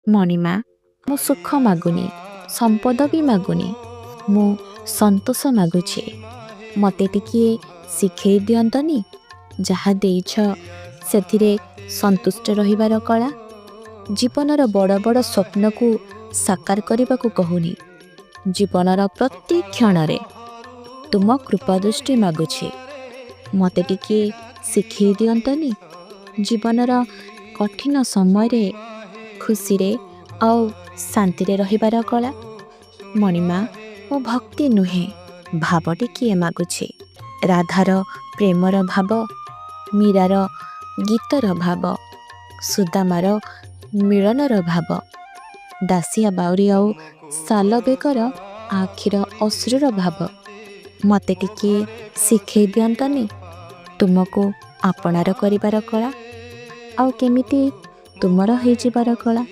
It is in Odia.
ମଣିମା, ମୁଁ ସୁଖ ମାଗୁନି, ସମ୍ପଦ ବି ମାଗୁନି, ମୁଁ ସନ୍ତୋଷ ମାଗୁଛି। ମୋତେ ଟିକିଏ ଶିଖେଇ ଦିଅନ୍ତନି, ଯାହା ଦେଇଛ ସେଥିରେ ସନ୍ତୁଷ୍ଟ ରହିବାର କଳା। ଜୀବନର ବଡ଼ ବଡ଼ ସ୍ୱପ୍ନକୁ ସାକାର କରିବାକୁ କହୁନି, ଜୀବନର ପ୍ରତି କ୍ଷଣରେ ତୁମ କୃପାଦୃଷ୍ଟି ମାଗୁଛି। ମୋତେ ଟିକିଏ ଶିଖେଇ ଦିଅନ୍ତନି, ଜୀବନର କଠିନ ସମୟରେ ଖୁସିରେ ଆଉ ଶାନ୍ତିରେ ରହିବାର କଳା। ମଣିମା, ମୁଁ ଭକ୍ତି ନୁହେଁ, ଭାବ ଟିକିଏ ମାଗୁଛି। ରାଧାର ପ୍ରେମର ଭାବ, ମୀରାର ଗୀତର ଭାବ, ସୁଦାମାର ମିଳନର ଭାବ, ଦାସିଆ ବାଉରୀ ଆଉ ସାଲବେଗର ଆଖିର ଅଶ୍ରୁର ଭାବ। ମୋତେ ଟିକିଏ ଶିଖେଇ ଦିଅନ୍ତନି, ତୁମକୁ ଆପଣାର କରିବାର କଳା, ଆଉ କେମିତି ତୁମର ହେଇଯିବାର କଳା।